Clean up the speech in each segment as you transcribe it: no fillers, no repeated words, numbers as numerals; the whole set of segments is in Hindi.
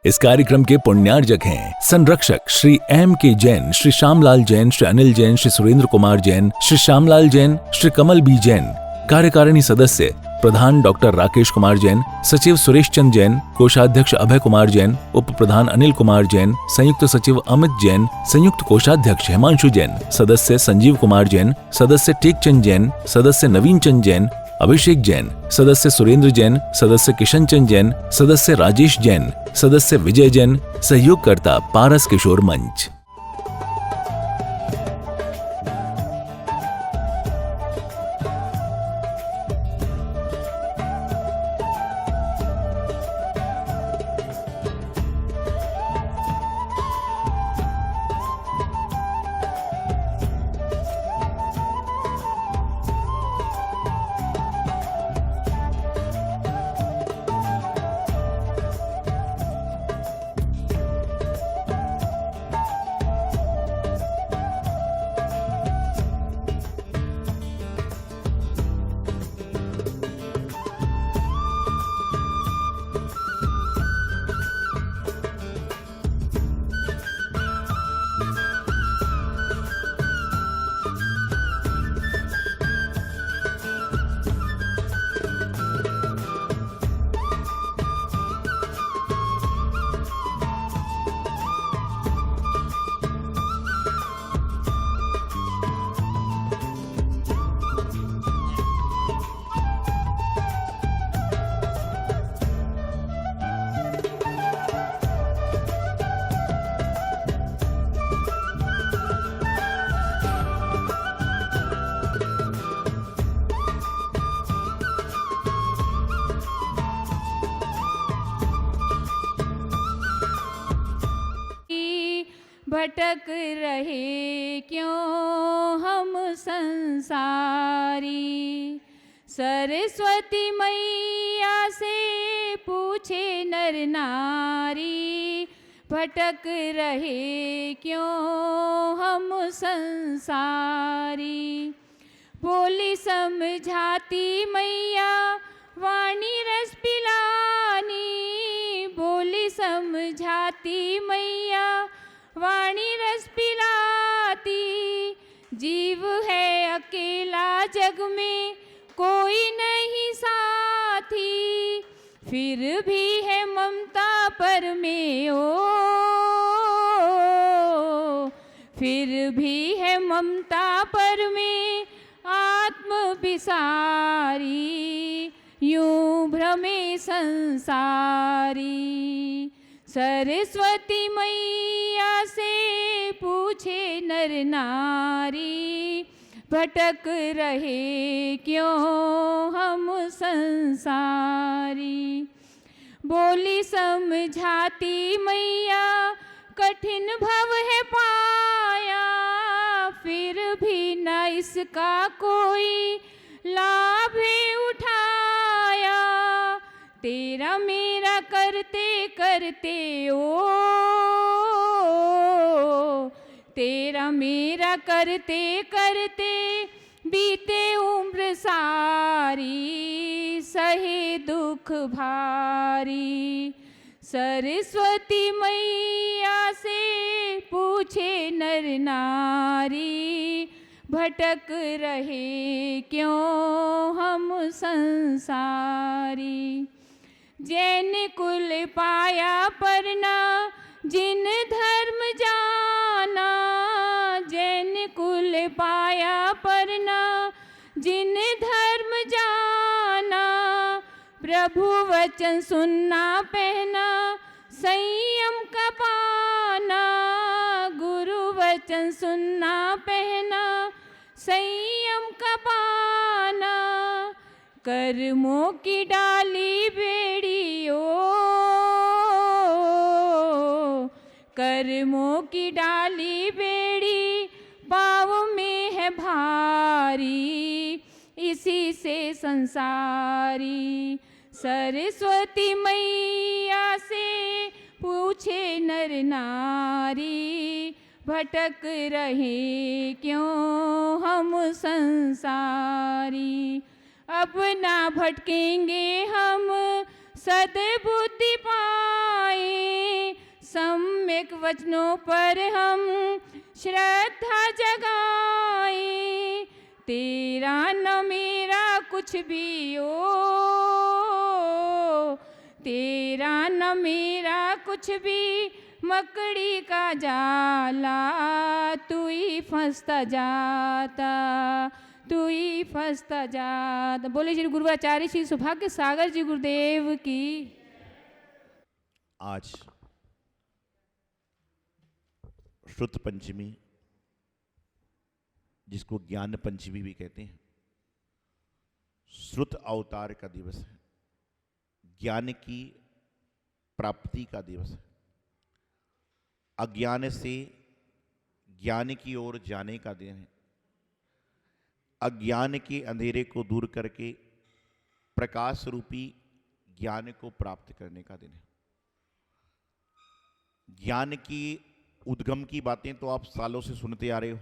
इस कार्यक्रम के पुण्यार्जक हैं संरक्षक श्री एम के जैन, श्री श्यामलाल जैन, श्री अनिल जैन, श्री सुरेंद्र कुमार जैन, श्री श्यामलाल जैन, श्री कमल बी जैन। कार्यकारिणी सदस्य प्रधान डॉक्टर राकेश कुमार जैन, सचिव सुरेश चंद जैन, कोषाध्यक्ष अभय कुमार जैन, उप प्रधान अनिल कुमार जैन, संयुक्त सचिव अमित जैन, संयुक्त कोषाध्यक्ष हिमांशु जैन, सदस्य संजीव कुमार जैन, सदस्य टेकचंद जैन, सदस्य नवीन चंद जैन, अभिषेक जैन, सदस्य सुरेंद्र जैन, सदस्य किशन चंद जैन, सदस्य राजेश जैन, सदस्य विजय जैन, सहयोगकर्ता पारस किशोर मंच। भटक रहे क्यों हम संसारी, सरस्वती मैया से पूछे नर नारी। भटक रहे क्यों हम संसारी, बोली समझाती मैया वाणी रस पिलानी। बोली समझाती मैया वाणी रस पिलाती, जीव है अकेला जग में कोई नहीं साथी, फिर भी है ममता पर में ओ, फिर भी है ममता पर में आत्म बिसारी, यूं भ्रमे संसारी। सरस्वती मैया से पूछे नर नारी, भटक रहे क्यों हम संसारी। बोली समझाती मैया कठिन भव है पाया, फिर भी न इसका कोई लाभ उठाया। तेरा मेरा करते करते ओ, तेरा मेरा करते करते बीते उम्र सारी, सहे दुख भारी। सरस्वती मैया से पूछे नर नारी, भटक रहे क्यों हम संसारी। जैन कुल पाया परना जिन धर्म जाना, जैन कुल पाया परना जिन धर्म जाना। प्रभु वचन सुनना पहना संयम का पाना, गुरु वचन सुनना पहना संयम का पाना। कर्मों की डाली बेड़ी ओ, कर्मों की डाली बेड़ी पाँव में है भारी, इसी से संसारी। सरस्वती मैया से पूछे नर नारी, भटक रहे क्यों हम संसारी। अब ना भटकेंगे हम सद्बुद्धि पाए, सम्यक वचनों पर हम श्रद्धा जगाए। तेरा न मेरा कुछ भी हो, तेरा न मेरा कुछ भी, मकड़ी का जाला तू ही फंसता जाता, तू ही फंसता जाता। बोले श्री गुरुआचार्य श्री सौभाग्य सागर जी गुरुदेव की। आज श्रुत पंचमी, जिसको ज्ञान पंचमी भी कहते हैं, श्रुत अवतार का दिवस है, ज्ञान की प्राप्ति का दिवस है, अज्ञान से ज्ञान की ओर जाने का दिन है, अज्ञान के अंधेरे को दूर करके प्रकाश रूपी ज्ञान को प्राप्त करने का दिन है। ज्ञान की उद्गम की बातें तो आप सालों से सुनते आ रहे हो,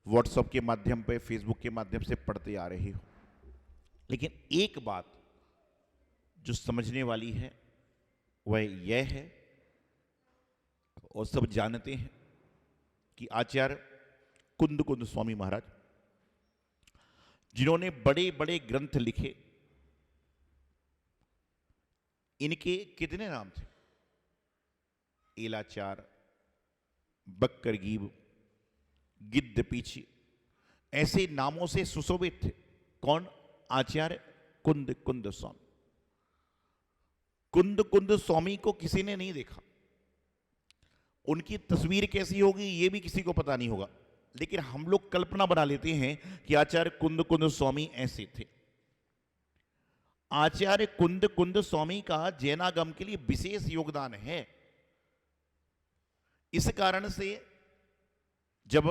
व्हाट्सएप के माध्यम पे, फेसबुक के माध्यम से पढ़ते आ रहे हो, लेकिन एक बात जो समझने वाली है वह यह है, और सब जानते हैं कि आचार्य कुंद कुंद स्वामी महाराज, जिन्होंने बड़े बड़े ग्रंथ लिखे, इनके कितने नाम थे? एलाचार, बक्कर गीब, गिद्ध पीछी, ऐसे नामों से सुशोभित थे। कौन? आचार्य कुंद कुंद स्वामी। कुंद कुंद स्वामी को किसी ने नहीं देखा, उनकी तस्वीर कैसी होगी ये भी किसी को पता नहीं होगा, लेकिन हम लोग कल्पना बना लेते हैं कि आचार्य कुंद कुंद स्वामी ऐसे थे। आचार्य कुंद कुंद स्वामी का जैनागम के लिए विशेष योगदान है। इस कारण से जब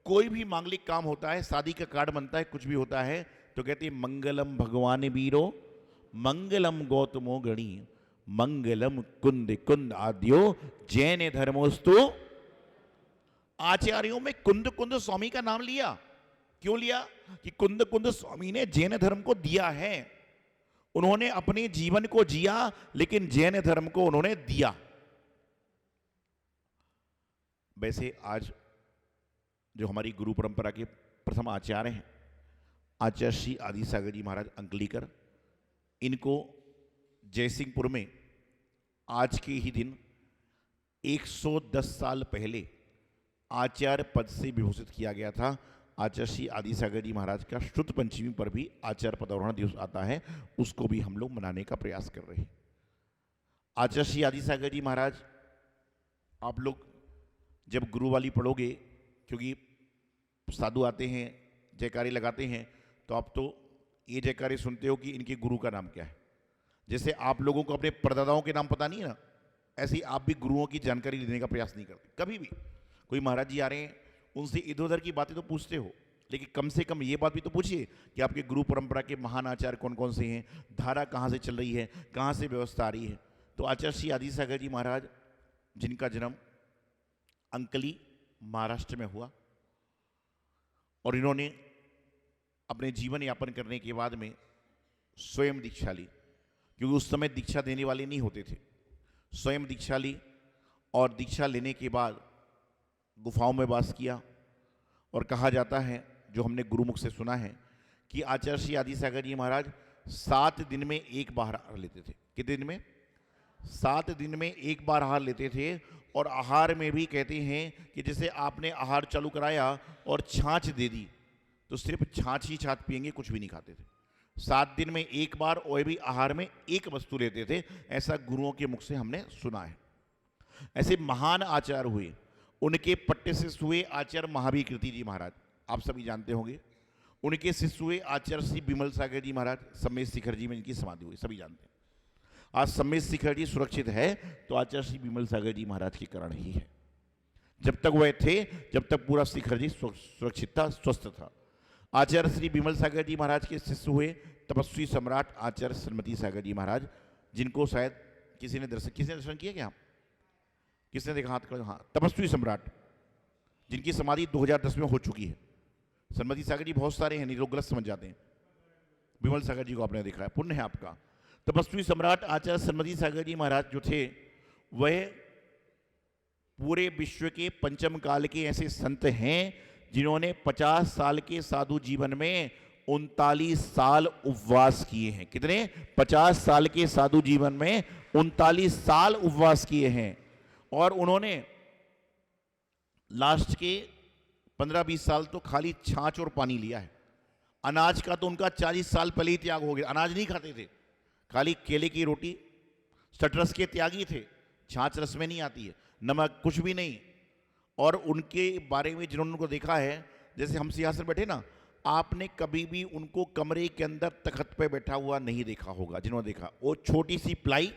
कोई भी मांगलिक काम होता है, शादी का कार्ड बनता है, कुछ भी होता है, तो कहते हैं मंगलम भगवान वीरो, मंगलम गौतमो गणी, मंगलम कुंद कुंद आद्यो जैन धर्मोस्तु। आचार्यों में कुंद कुंद स्वामी का नाम लिया। क्यों लिया? कि कुंद कुंद स्वामी ने जैन धर्म को दिया है। उन्होंने अपने जीवन को जिया, लेकिन जैन धर्म को उन्होंने दिया। वैसे आज जो हमारी गुरु परंपरा के प्रथम आचार्य हैं, आचार्य श्री आदि सागर जी महाराज अंकलीकर, इनको जयसिंहपुर में आज के ही दिन 110 साल पहले आचार्य पद से विभूषित किया गया था। आचार्य श्री आदि सागर जी महाराज का श्रुत पंचमी पर भी आचार्य पदरोहण दिवस आता है, उसको भी हम लोग मनाने का प्रयास कर रहे हैं। आचार्य श्री आदि सागर जी महाराज, आप लोग जब गुरुवाली पढ़ोगे, क्योंकि साधु आते हैं जयकारे लगाते हैं, तो आप तो ये जयकारे सुनते हो कि इनके गुरु का नाम क्या है। जैसे आप लोगों को अपने परदादाओं के नाम पता नहीं है ना, ऐसे ही आप भी गुरुओं की जानकारी लेने का प्रयास नहीं करते। कभी भी कोई महाराज जी आ रहे हैं, उनसे इधर उधर की बातें तो पूछते हो, लेकिन कम से कम ये बात भी तो पूछिए कि आपके गुरु परंपरा के महान आचार्य कौन कौन से हैं, धारा कहाँ से चल रही है, कहाँ से व्यवस्था आ रही है। तो आचार्य श्री आदि सागर जी महाराज, जिनका जन्म अंकली महाराष्ट्र में हुआ, और इन्होंने अपने जीवन यापन करने के बाद में स्वयं दीक्षा ली, क्योंकि उस समय दीक्षा देने वाले नहीं होते थे। स्वयं दीक्षा ली, और दीक्षा लेने के बाद गुफाओं में वास किया। और कहा जाता है, जो हमने गुरुमुख से सुना है, कि आचार्य श्री आदि सागर जी महाराज 7 दिन में एक बार आहार लेते थे। कितने दिन में? 7 दिन में एक बार आहार लेते थे। और आहार में भी कहते हैं कि जैसे आपने आहार चालू कराया और छाछ दे दी, तो सिर्फ छाछ ही छाछ पिएंगे, कुछ भी नहीं खाते थे। 7 दिन में एक बार, और भी आहार में एक वस्तु लेते थे। ऐसा गुरुओं के मुख से हमने सुना है। ऐसे महान आचार्य हुए। उनके पट्टे शिष्य हुए आचार्य महावीर कीर्ति जी महाराज, आप सभी जानते होंगे। उनके शिष्य हुए आचार्य श्री विमल सागर जी महाराज, सम्मेद शिखर जी में इनकी समाधि हुई, सभी जानते हैं। आज सम्मेद शिखर जी सुरक्षित है तो आचार्य श्री विमल सागर जी महाराज के कारण ही है। जब तक वह थे, जब तक पूरा शिखर जी सुरक्षित था, स्वस्थ था। आचार्य श्री विमल सागर जी महाराज के शिष्य हुए तपस्वी सम्राट आचार्य श्रीमती सागर जी महाराज, जिनको शायद किसी ने दर्शन किया क्या? किसने देखा? हाथ कर। हाँ, तपस्वी सम्राट, जिनकी समाधि 2010 में हो चुकी है। श्रीमती सागर जी बहुत सारे हैं, नहीं लोग गलत समझ जाते हैं। विमल सागर जी को आपने देखा है, पुण्य है आपका। तपस्वी सम्राट आचार्य सन्मति सागर जी महाराज जो थे वह पूरे विश्व के पंचम काल के ऐसे संत हैं जिन्होंने 50 साल के साधु जीवन में 39 साल उपवास किए हैं। कितने? 50 साल के साधु जीवन में 39 साल उपवास किए हैं। और उन्होंने लास्ट के 15-20 साल तो खाली छाछ और पानी लिया है। अनाज का तो उनका 40 साल पहले ही त्याग हो गया। अनाज नहीं खाते थे, खाली केले की रोटी, शटरस के त्यागी थे। छाछ रस में नहीं आती है, नमक कुछ भी नहीं। और उनके बारे में जिन्होंने उनको देखा है, जैसे हम सिंहासन बैठे ना, आपने कभी भी उनको कमरे के अंदर तख्त पे बैठा हुआ नहीं देखा होगा। जिन्होंने देखा, वो छोटी सी प्लाई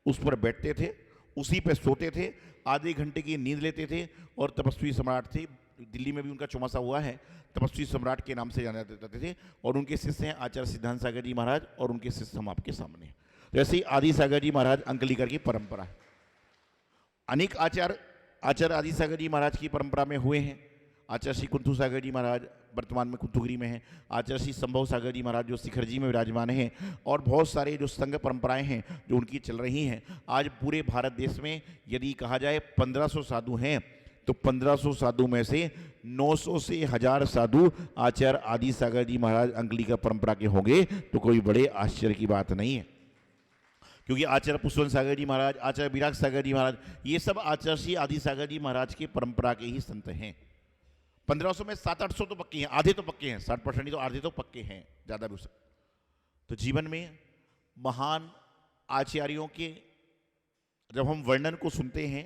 उस पर बैठते थे, उसी पे सोते थे, आधे घंटे की नींद लेते थे। और तपस्वी सम्राट थे, दिल्ली में भी उनका चौमासा हुआ है, तपस्वी सम्राट के नाम से जाने जाते थे। और उनके शिष्य हैं आचार्य सिद्धांत सागर जी महाराज, और उनके शिष्य हम आपके सामने हैं। जैसे ही आदि सागर जी महाराज अंकलीकर की परंपरा है, अनेक आचार्य आदि सागर जी महाराज की परंपरा में हुए हैं। आचार्य श्री कुंथू सागर जी महाराज वर्तमान में कुंथुगिरी में हैं। आचार्य श्री संभव सागर जी महाराज जो शिखर जी में विराजमान हैं। और बहुत सारे जो संघ परंपराएं हैं जो उनकी चल रही हैं। आज पूरे भारत देश में यदि कहा जाए 1500 साधु हैं, तो 1500 साधु में से 900 से 1000 साधु आचार्य आदि सागर जी महाराज अंकलीकर परंपरा के होंगे, तो कोई बड़े आश्चर्य की बात नहीं है। क्योंकि आचार्य पुष्पवंत सागर जी महाराज, आचार्य विराग सागर जी महाराज, ये सब आचार्य श्री आदि सागर जी महाराज की परंपरा के ही संत हैं। 1500 में 700-800 तो पक्के हैं, आधे तो पक्के हैं, 60% नहीं तो आधे तो पक्के हैं, ज़्यादा भी हो सकता। तो जीवन में महान आचार्यों के जब हम वर्णन को सुनते हैं,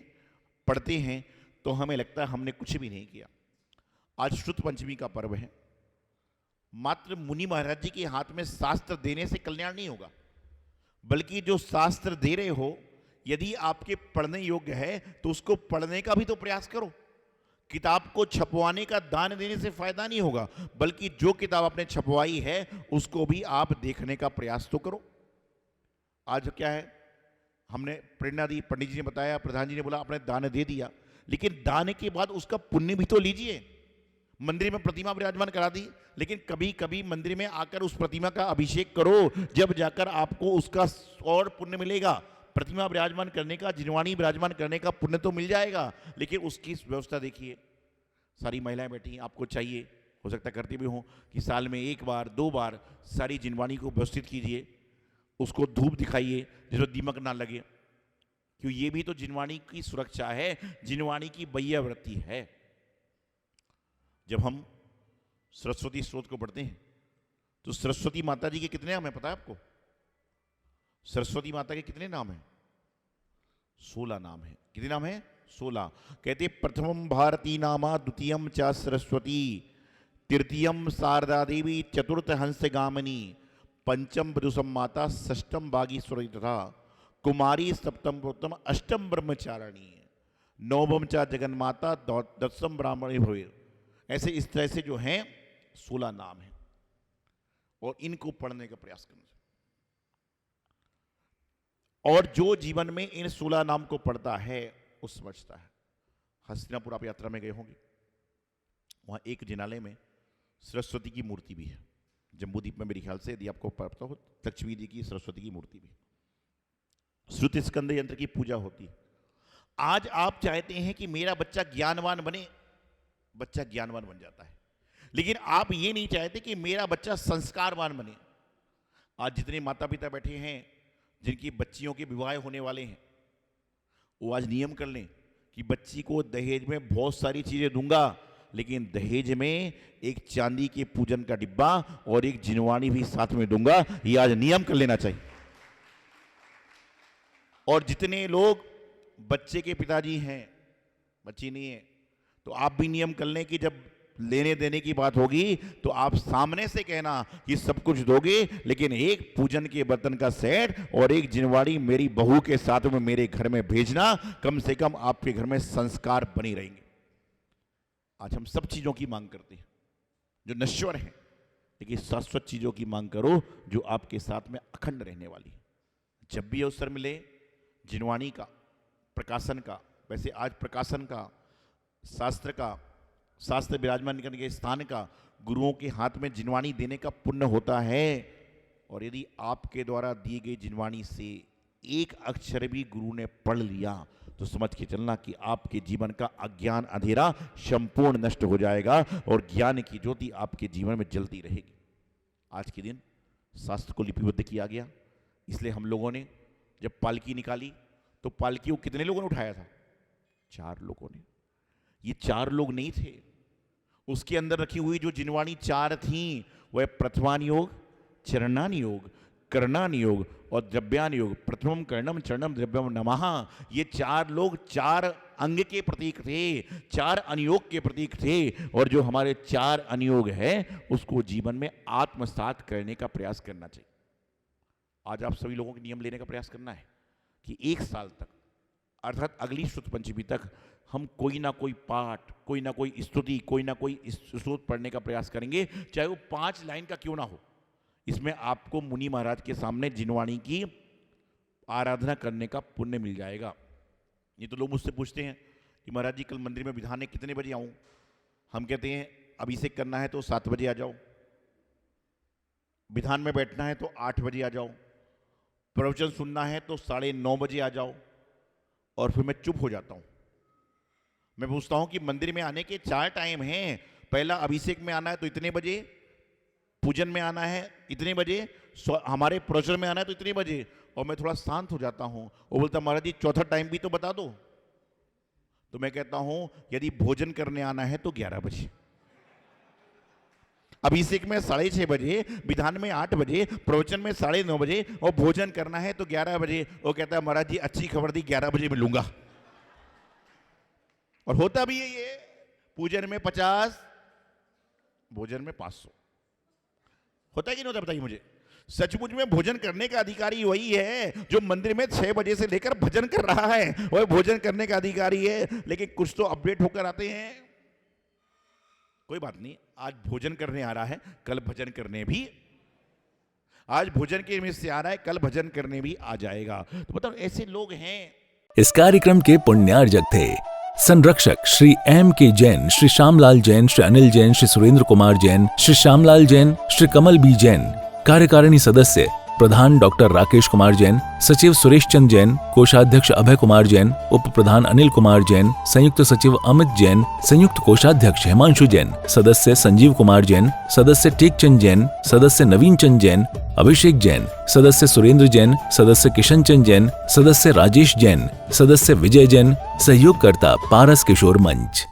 पढ़ते हैं, तो हमें लगता है हमने कुछ भी नहीं किया। आज श्रुत पंचमी का पर्व है। मात्र मुनि महाराज जी के हाथ में शास्त्र देने से कल्याण नहीं होगा, बल्कि जो शास्त्र दे रहे हो यदि आपके पढ़ने योग्य है तो उसको पढ़ने का भी तो प्रयास करो। किताब को छपवाने का दान देने से फायदा नहीं होगा, बल्कि जो किताब आपने छपवाई है उसको भी आप देखने का प्रयास तो करो। आज क्या है, हमने प्रेरणा दी, पंडित जी ने बताया, प्रधान जी ने बोला आपने दान दे दिया, लेकिन दान के बाद उसका पुण्य भी तो लीजिए। मंदिर में प्रतिमा विराजमान करा दी, लेकिन कभी कभी मंदिर में आकर उस प्रतिमा का अभिषेक करो, जब जाकर आपको उसका और पुण्य मिलेगा। प्रतिमा विराजमान करने का, जिनवाणी विराजमान करने का पुण्य तो मिल जाएगा, लेकिन उसकी व्यवस्था देखिए। सारी महिलाएं बैठी, आपको चाहिए, हो सकता करती भी हों, कि साल में 1 बार 2 बार सारी जिनवाणी को व्यवस्थित कीजिए, उसको धूप दिखाइए जिसमें दीमक ना लगे, क्यों ये भी तो जिनवाणी की सुरक्षा है, जिनवाणी की वैयावृत्ति है। जब हम सरस्वती स्त्रोत को पढ़ते हैं तो सरस्वती माता जी के कितने नाम है पता है आपको? सरस्वती माता के कितने नाम हैं? 16 नाम है। कितने नाम है? 16। कहते प्रथमम भारती नामा, द्वितीयम च सरस्वती, तृतीयम शारदा देवी, चतुर्थ हंस गामिनी, पंचम बृदुसम माता, षष्टम बागीश्वरी तथा कुमारी, सप्तम गौतम, अष्टम ब्रह्मचारिणी, नवम च जगन्माता, 10वीं ब्राह्मणी भवे। ऐसे इस तरह से जो हैं 16 नाम हैं, और इनको पढ़ने का प्रयास करना चाहिए। और जो जीवन में इन 16 नाम को पढ़ता है वो समझता है। हस्तिनापुर आप यात्रा में गए होंगे, वहां एक जिनालय में सरस्वती की मूर्ति भी है। जम्बूद्वीप में मेरे ख्याल से, यदि आपको पता हो, लक्ष्मी जी की सरस्वती की मूर्ति भी है। श्रुति स्कंद यंत्र की पूजा होती है। आज आप चाहते हैं कि मेरा बच्चा ज्ञानवान बने, बच्चा ज्ञानवान बन जाता है, लेकिन आप ये नहीं चाहते कि मेरा बच्चा संस्कारवान बने। आज जितने माता पिता बैठे हैं जिनकी बच्चियों के विवाह होने वाले हैं, वो आज नियम कर लें कि बच्ची को दहेज में बहुत सारी चीजें दूंगा, लेकिन दहेज में एक चांदी के पूजन का डिब्बा और एक जिनवाणी भी साथ में दूंगा। ये आज नियम कर लेना चाहिए। और जितने लोग बच्चे के पिताजी हैं, बच्ची नहीं है, तो आप भी नियम कर लें कि जब लेने देने की बात होगी तो आप सामने से कहना कि सब कुछ दोगे, लेकिन एक पूजन के बर्तन का सेट और एक जिनवाड़ी मेरी बहू के साथ में मेरे घर में भेजना। कम से कम आपके घर में संस्कार बनी रहेंगे। आज हम सब चीजों की मांग करते हैं जो नश्वर हैं, लेकिन शाश्वत चीजों की मांग करो जो आपके साथ में अखंड रहने वाली है। जब भी अवसर मिले जिनवाणी का, प्रकाशन का, वैसे आज प्रकाशन का, शास्त्र का, शास्त्र विराजमान करने के स्थान का, गुरुओं के हाथ में जिनवाणी देने का पुण्य होता है। और यदि आपके द्वारा दी गई जिनवाणी से एक अक्षर भी गुरु ने पढ़ लिया तो समझ के चलना कि आपके जीवन का अज्ञान अंधेरा संपूर्ण नष्ट हो जाएगा और ज्ञान की ज्योति आपके जीवन में जलती रहेगी। आज के दिन शास्त्र को लिपिबद्ध किया गया, इसलिए हम लोगों ने जब पालकी निकाली तो पालकी को कितने लोगों ने उठाया था? 4 लोगों ने। ये 4 लोग नहीं थे, उसके अंदर रखी हुई जो जिनवाणी 4 थी वह प्रथमान योग, चरणान योग, कर्णान योग और द्रव्यान योग। प्रथमम कर्णम चरणम द्रव्यम नमः। ये 4 लोग 4 अंग के प्रतीक थे, 4 अनुयोग के प्रतीक थे, और जो हमारे 4 अनुयोग है उसको जीवन में आत्मसात करने का प्रयास करना चाहिए। आज आप सभी लोगों के नियम लेने का प्रयास करना है कि 1 साल तक अर्थात अगली शुद्ध पंचमी तक हम कोई ना कोई पाठ, कोई ना कोई स्तुति, कोई ना कोई स्तोत्र पढ़ने का प्रयास करेंगे, चाहे वो 5 लाइन का क्यों ना हो। इसमें आपको मुनि महाराज के सामने जिनवाणी की आराधना करने का पुण्य मिल जाएगा। ये तो लोग मुझसे पूछते हैं कि महाराज जी कल मंदिर में विधान है, कितने बजे आऊं? हम कहते हैं अभिषेक करना है तो 7 बजे आ जाओ, विधान में बैठना है तो 8 बजे आ जाओ, प्रवचन सुनना है तो 9:30 बजे आ जाओ। और फिर मैं चुप हो जाता हूं। मैं पूछता हूं कि मंदिर में आने के 4 टाइम हैं। पहला अभिषेक में आना है तो इतने बजे, पूजन में आना है इतने बजे, हमारे प्रवचन में आना है तो इतने बजे। और मैं थोड़ा शांत हो जाता हूं। वो बोलता महाराज जी चौथा टाइम भी तो बता दो। तो मैं कहता हूं यदि भोजन करने आना है तो 11 बजे, अभिषेक में 6:30 बजे, विधान में 8 बजे, प्रवचन में 9:30 बजे और भोजन करना है तो 11 बजे। वो कहता है महाराज जी अच्छी खबर दी, 11 बजे मिलूंगा। और होता भी है ये, पूजन में 50, भोजन में 500। होता है कि नहीं होता बताइए मुझे। सचमुच में भोजन करने का अधिकारी वही है जो मंदिर में 6 बजे से लेकर भजन कर रहा है, वह भोजन करने का अधिकारी है। लेकिन कुछ तो अपडेट होकर आते हैं। कोई बात नहीं, आज भोजन करने आ रहा है, कल भजन करने भी, आज भोजन के में से आ रहा है, कल भजन करने भी आ जाएगा। तो मतलब ऐसे लोग हैं। इस कार्यक्रम के पुण्यार्जक थे संरक्षक श्री M.K. जैन, श्री श्यामलाल जैन, श्री अनिल जैन, श्री सुरेंद्र कुमार जैन, श्री श्यामलाल जैन, श्री कमल बी जैन। कार्यकारिणी सदस्य प्रधान डॉक्टर राकेश कुमार जैन, सचिव सुरेश चंद जैन, कोषाध्यक्ष अभय कुमार जैन, उप प्रधान अनिल कुमार जैन, संयुक्त सचिव अमित जैन, संयुक्त कोषाध्यक्ष हिमांशु जैन, सदस्य संजीव कुमार जैन, सदस्य टेकचंद जैन, सदस्य नवीन चंद जैन, अभिषेक जैन, सदस्य सुरेंद्र जैन, सदस्य किशन चंद जैन, सदस्य राजेश जैन, सदस्य विजय जैन, सहयोगकर्ता पारस किशोर मंच।